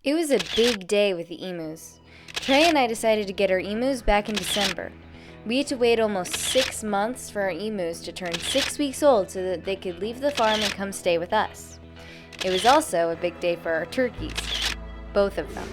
It was a big day with the emus. Trie and I decided to get our emus back in December. We had to wait almost 6 months for our emus to turn 6 weeks old so that they could leave the farm and come stay with us. It was also a big day for our turkeys. Both of them.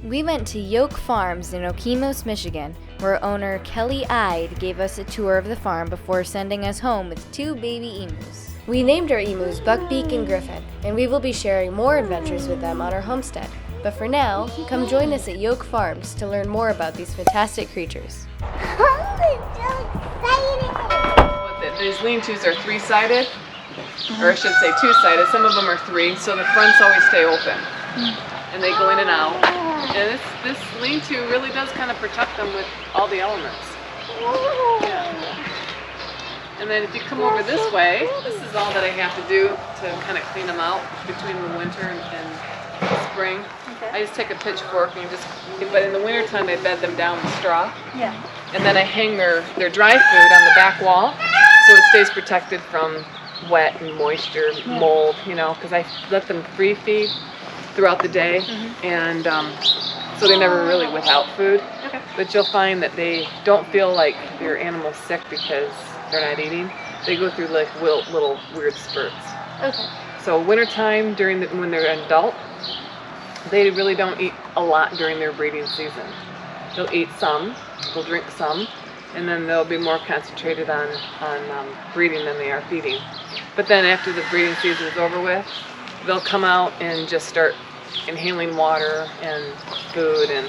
We went to Yoke Farms in Okemos, Michigan, where owner Kelly Eyde gave us a tour of the farm before sending us home with 2 baby emus. We named our emus Buckbeak and Gryffin, and we will be sharing more adventures with them on our homestead. But for now, come join us at Yoke Farms to learn more about these fantastic creatures. These lean-tos are 3-sided, or I should say 2-sided. Some of them are 3, so the fronts always stay open, and they go in and out. And this lean-to really does kind of protect them with all the elements. Yeah. And then if you come over this way, this is all that I have to do to kind of clean them out between the winter and spring. Okay. I just take a pitchfork and but in the wintertime I bed them down with straw. Yeah. And then I hang their dry food on the back wall so it stays protected from wet and moisture, mold, because I let them free feed throughout the day, and so they're never really without food. Okay. But you'll find that they don't feel like their animal's sick because they're not eating. They go through like little weird spurts. Okay. So wintertime, when they're an adult, they really don't eat a lot during their breeding season. They'll eat some, they'll drink some, and then they'll be more concentrated on breeding than they are feeding. But then after the breeding season is over with, they'll come out and just start inhaling water and food and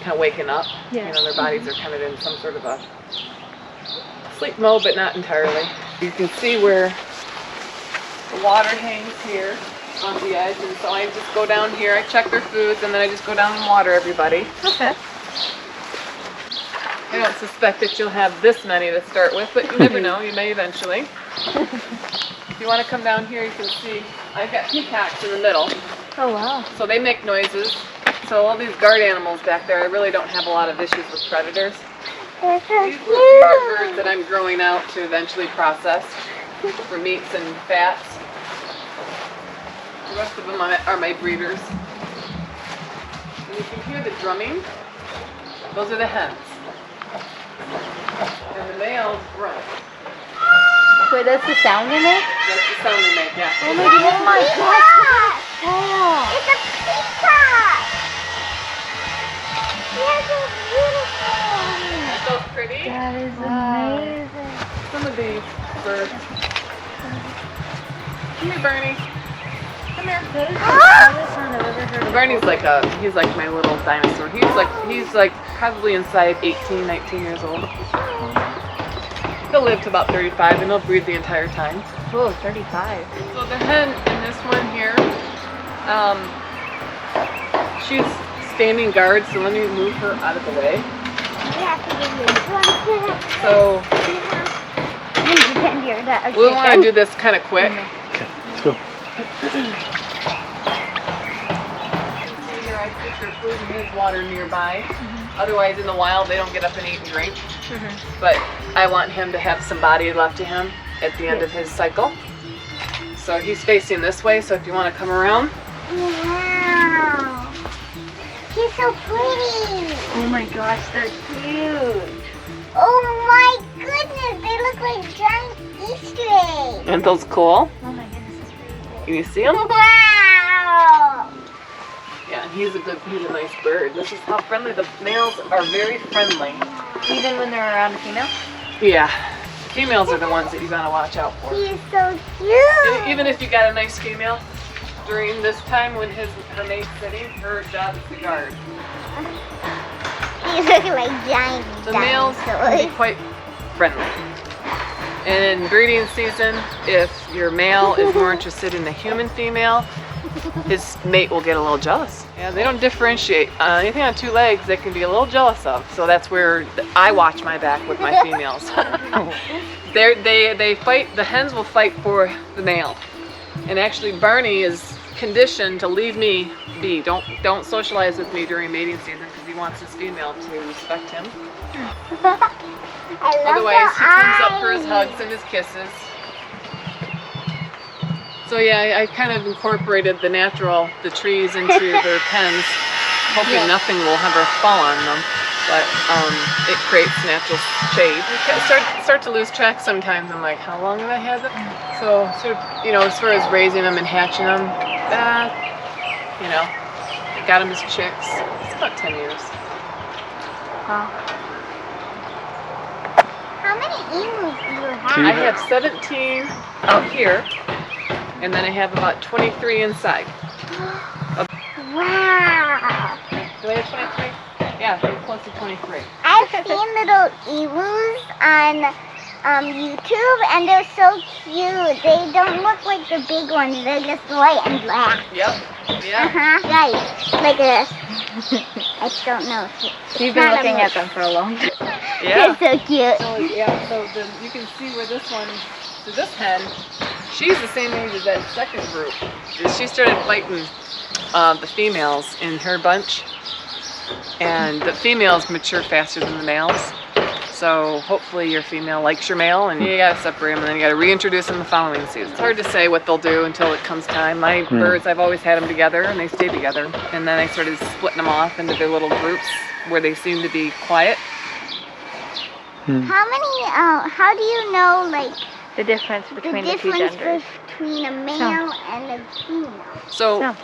kind of waking up. Yeah. Their bodies are kind of in some sort of a sleep mode, but not entirely. You can see where the water hangs here on the edge, and so I just go down here, I check their foods, and then I just go down and water everybody. Okay. I don't suspect that you'll have this many to start with, but you never know, you may eventually. If you want to come down here, you can see I've got peacocks in the middle. Oh wow. So they make noises. So all these guard animals back there, I really don't have a lot of issues with predators. These are birds that I'm growing out to eventually process for meats and fats. The rest of them are my breeders. And you can hear the drumming. Those are the hens. And the males grunt. Wait, that's the sound they make? That's the sound they make, yeah. Oh my gosh! Oh. It's a peacock! Yes, it's beautiful! Aren't those pretty? That is amazing. Some of these birds. Come here, Bernie. Come here. Bernie's he's like my little dinosaur. He's like probably inside 18, 19 years old. He'll live to about 35 and he'll breed the entire time. Oh, 35. So the hen in this one here, she's standing guard, so let me move her out of the way. We have to give you this one. So we want to do this kind of quick. Okay, let's go. Here I put their food and his water nearby. Otherwise, in the wild, they don't get up and eat and drink. But I want him to have some body left to him at the end of his cycle. So he's facing this way, so if you want to come around. Wow. He's so pretty. Oh my gosh, they're cute. Oh my goodness, they look like giant Easter eggs. Aren't those cool? Oh my goodness, that's pretty cool. Can you see him? Wow. Yeah, he's a nice bird. This is how friendly the males are. Very friendly. Even when they're around a female? Yeah. Females are the ones that you gotta watch out for. He's so cute. Even if you got a nice female, during this time when her mate's sitting, her job is to guard. These look like giant The males can be quite friendly. And in breeding season, if your male is more interested in the human female, his mate will get a little jealous. Yeah, they don't differentiate. Anything on 2 legs they can be a little jealous of. So that's where I watch my back with my females. They fight. The hens will fight for the male. And actually, Barney is conditioned to leave me be. Don't socialize with me during mating season because he wants his female to respect him. Otherwise, he comes up for his hugs and his kisses. So yeah, I kind of incorporated the trees into their pens, hoping nothing will ever fall on them. But it creates natural shade. You start to lose track sometimes. I'm like, how long have I had them? So sort of, as far as raising them and hatching them, got them as chicks. It's about 10 years. Wow. How many emus do you have? I have 17 out here, and then I have about 23 inside. Wow. Do I have 23? Yeah, I'm close to 23. I've seen little emus on YouTube, and they're so cute. They don't look like the big ones. They're just white and black. Yep. Yeah. Guys, look at this. I don't know. You've been looking at them for a long time. Yeah. They're so cute. So you can see where this hen, she's the same age as that second group. She started fighting the females in her bunch, and the females mature faster than the males. So hopefully your female likes your male, and you gotta separate them, and then you gotta reintroduce them the following season. It's hard to say what they'll do until it comes time. My birds, I've always had them together, and they stay together. And then I started splitting them off into their little groups where they seem to be quiet. How do you know, like, The difference between the two genders. between a male and a female? So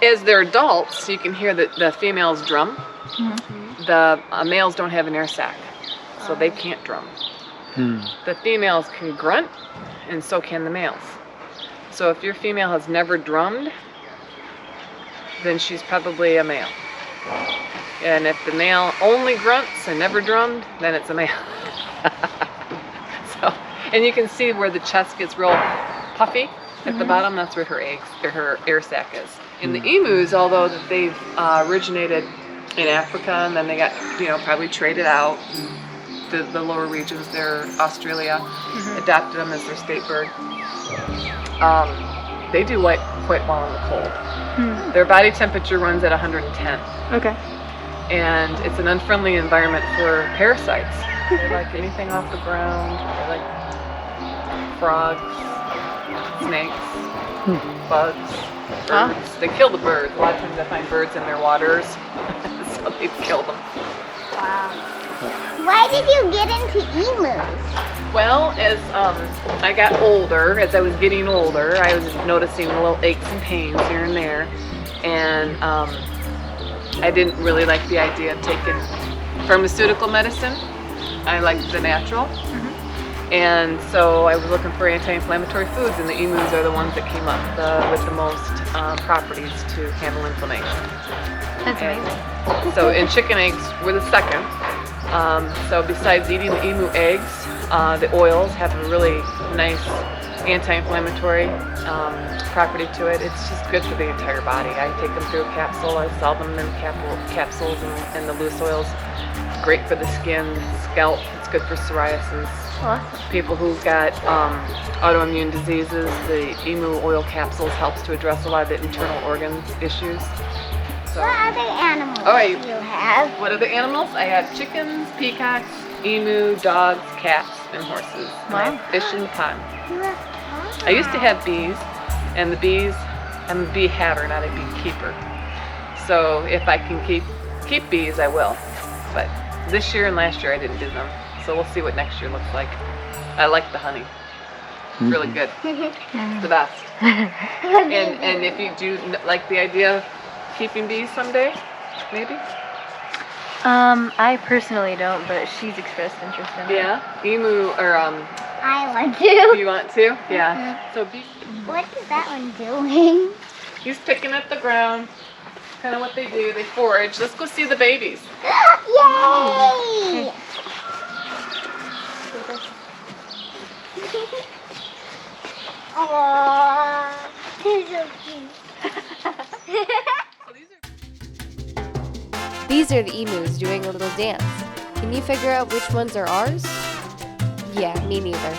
as they're adults, you can hear the females drum. Mm-hmm. The males don't have an air sac, so they can't drum. The females can grunt, and so can the males. So if your female has never drummed, then she's probably a male. And if the male only grunts and never drummed, then it's a male. And you can see where the chest gets real puffy at the bottom. That's where her air sac is. And the emus, although they've originated in Africa, and then they got probably traded out. The lower regions there, Australia, adopted them as their state bird. They do quite well in the cold. Their body temperature runs at 110. Okay. And it's an unfriendly environment for parasites. They like anything off the ground. They like frogs, snakes, bugs, birds. They kill the birds. A lot of times I find birds in their waters, so they kill them. Wow. Why did you get into emus? Well, as I got older, as I was getting older, I was noticing little aches and pains here and there, and I didn't really like the idea of taking pharmaceutical medicine. I liked the natural. And so I was looking for anti-inflammatory foods, and the emus are the ones that came up with the most properties to handle inflammation. That's amazing. So, and chicken eggs were the second. So besides eating the emu eggs, the oils have a really nice anti-inflammatory property to it. It's just good for the entire body. I take them through a capsule. I sell them in capsules and the loose oils. It's great for the skin, scalp. It's good for psoriasis. Awesome. People who've got autoimmune diseases, the emu oil capsules helps to address a lot of the internal organ issues. So, What other animals Oh, do you have? what other animals? I have chickens, peacocks, emu, dogs, cats, and horses. And I have fish in the pond. I used to have bees, and the bees, I'm a bee haver, not a beekeeper. So if I can keep bees, I will. But this year and last year I didn't do them. So we'll see what next year looks like. I like the honey. It's really good. It's the best. And if you do like the idea of keeping bees someday, maybe? I personally don't, but she's expressed interest in it. Yeah? Emu, or I want to. you want to? Yeah. So What is that one doing? he's picking at the ground. Kind of what they do. They forage. Let's go see the babies. Yay! Aww, he's so cute. These are the emus doing a little dance. Can you figure out which ones are ours? Yeah, me neither.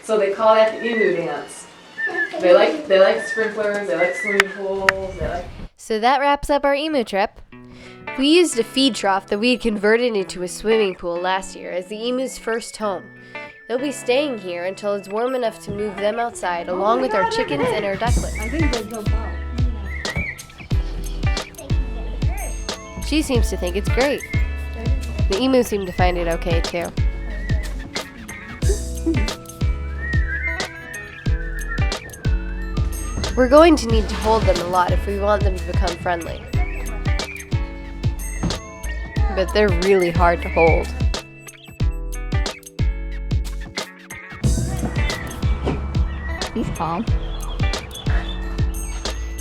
So they call that the emu dance. They like sprinklers, they like swimming pools, they like... So that wraps up our emu trip. We used a feed trough that we had converted into a swimming pool last year as the emu's first home. They'll be staying here until it's warm enough to move them outside along with our chickens and our ducklings. I think they'll jump out. She seems to think it's great. The emus seem to find it okay too. We're going to need to hold them a lot if we want them to become friendly. But they're really hard to hold. He's calm.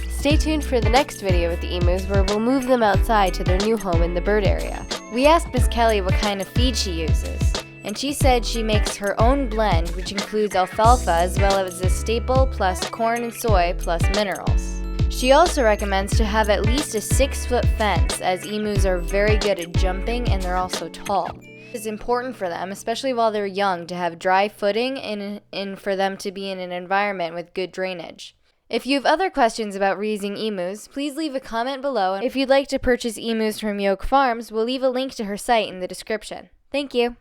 Stay tuned for the next video with the emus where we'll move them outside to their new home in the bird area. We asked Miss Kelly what kind of feed she uses, and she said she makes her own blend, which includes alfalfa as well as a staple plus corn and soy plus minerals. She also recommends to have at least a 6-foot fence, as emus are very good at jumping and they're also tall. It's important for them, especially while they're young, to have dry footing and for them to be in an environment with good drainage. If you have other questions about raising emus, please leave a comment below. If you'd like to purchase emus from Yoke Farms, we'll leave a link to her site in the description. Thank you.